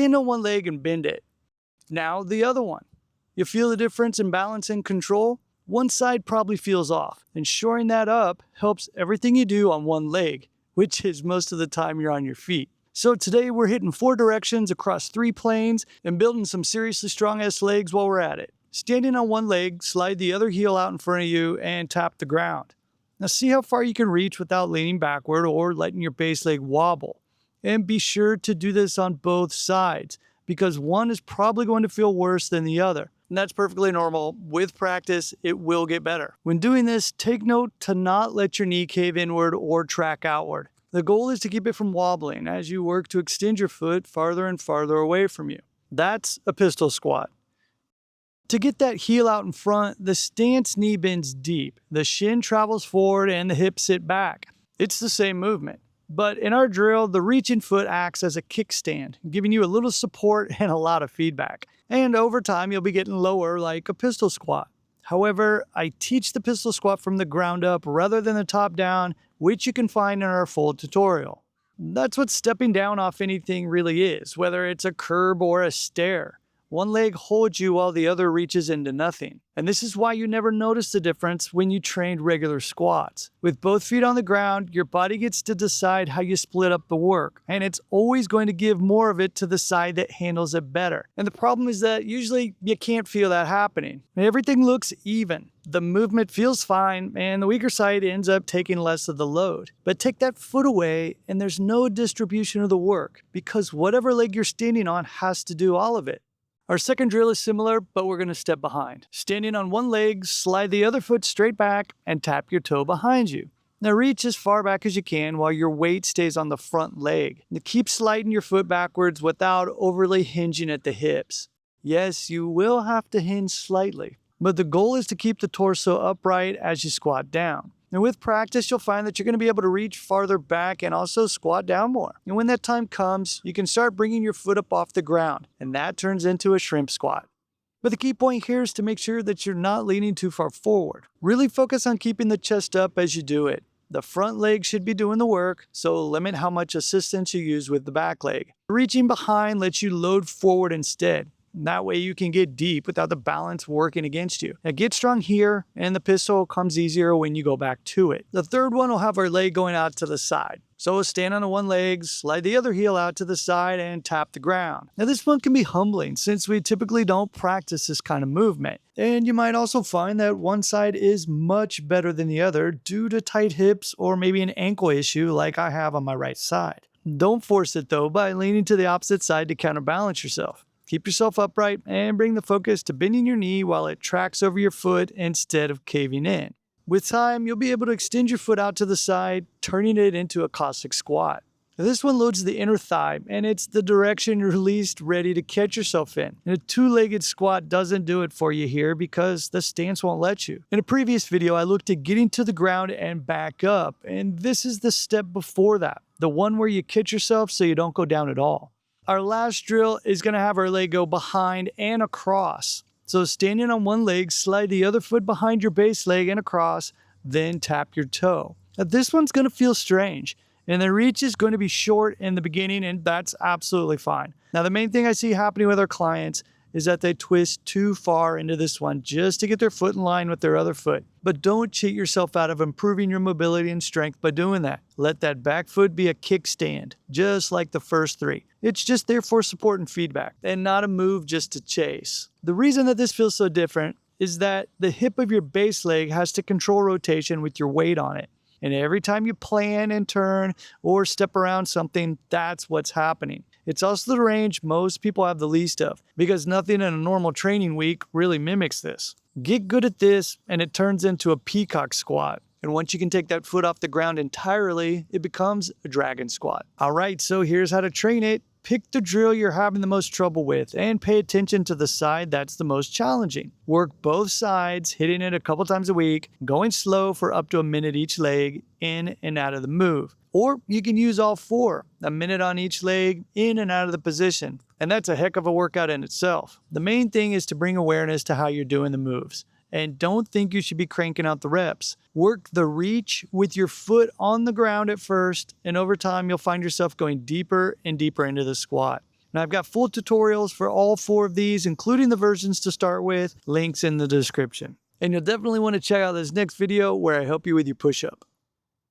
Stand on one leg and bend it. Now the other one. You feel the difference in balance and control? One side probably feels off, and shoring that up helps everything you do on one leg, which is most of the time you're on your feet. So today we're hitting 4 directions across 3 planes and building some seriously strong-ass legs while we're at it. Standing on one leg, slide the other heel out in front of you and tap the ground. Now see how far you can reach without leaning backward or letting your base leg wobble. And be sure to do this on both sides, because one is probably going to feel worse than the other. And that's perfectly normal. With practice, it will get better. When doing this, take note to not let your knee cave inward or track outward. The goal is to keep it from wobbling as you work to extend your foot farther and farther away from you. That's a pistol squat. To get that heel out in front, the stance knee bends deep. The shin travels forward and the hips sit back. It's the same movement. But in our drill, the reaching foot acts as a kickstand, giving you a little support and a lot of feedback. And over time, you'll be getting lower like a pistol squat. However, I teach the pistol squat from the ground up rather than the top down, which you can find in our full tutorial. That's what stepping down off anything really is, whether it's a curb or a stair. One leg holds you while the other reaches into nothing. And this is why you never notice the difference when you trained regular squats. With both feet on the ground, your body gets to decide how you split up the work. And it's always going to give more of it to the side that handles it better. And the problem is that usually you can't feel that happening. Everything looks even. The movement feels fine, and the weaker side ends up taking less of the load. But take that foot away, and there's no distribution of the work, because whatever leg you're standing on has to do all of it. Our second drill is similar, but we're going to step behind. Standing on one leg, slide the other foot straight back and tap your toe behind you. Now reach as far back as you can while your weight stays on the front leg. Now keep sliding your foot backwards without overly hinging at the hips. Yes, you will have to hinge slightly, but the goal is to keep the torso upright as you squat down. And with practice, you'll find that you're going to be able to reach farther back and also squat down more. And when that time comes, you can start bringing your foot up off the ground, and that turns into a shrimp squat. But the key point here is to make sure that you're not leaning too far forward. Really focus on keeping the chest up as you do it. The front leg should be doing the work, so limit how much assistance you use with the back leg. Reaching behind lets you load forward instead. That way you can get deep without the balance working against you. Now get strong here, and the pistol comes easier when you go back to it. The third one will have our leg going out to the side. So we'll stand on the one leg, slide the other heel out to the side, and tap the ground. Now this one can be humbling since we typically don't practice this kind of movement. And you might also find that one side is much better than the other due to tight hips or maybe an ankle issue like I have on my right side. Don't force it though by leaning to the opposite side to counterbalance yourself. Keep yourself upright and bring the focus to bending your knee while it tracks over your foot instead of caving in. With time, you'll be able to extend your foot out to the side, turning it into a Cossack squat. Now, this one loads the inner thigh, and it's the direction you're least ready to catch yourself in. And a two-legged squat doesn't do it for you here because the stance won't let you. In a previous video, I looked at getting to the ground and back up, and this is the step before that, the one where you catch yourself so you don't go down at all. Our last drill is going to have our leg go behind and across. So standing on one leg, slide the other foot behind your base leg and across, then tap your toe. Now this one's going to feel strange, and the reach is going to be short in the beginning, and that's absolutely fine. Now the main thing I see happening with our clients is that they twist too far into this one just to get their foot in line with their other foot. But don't cheat yourself out of improving your mobility and strength by doing that. Let that back foot be a kickstand, just like the first 3. It's just there for support and feedback, and not a move just to chase. The reason that this feels so different is that the hip of your base leg has to control rotation with your weight on it. And every time you plan and turn or step around something, that's what's happening. It's also the range most people have the least of, because nothing in a normal training week really mimics this. Get good at this, and it turns into a peacock squat. And once you can take that foot off the ground entirely, it becomes a dragon squat. All right, so here's how to train it. Pick the drill you're having the most trouble with and pay attention to the side that's the most challenging. Work both sides, hitting it a couple times a week, going slow for up to a minute each leg, in and out of the move. Or you can use all 4, a minute on each leg, in and out of the position. And that's a heck of a workout in itself. The main thing is to bring awareness to how you're doing the moves. And don't think you should be cranking out the reps. Work the reach with your foot on the ground at first, and over time you'll find yourself going deeper and deeper into the squat. And I've got full tutorials for all 4 of these, including the versions to start with, links in the description. And you'll definitely want to check out this next video where I help you with your push-up.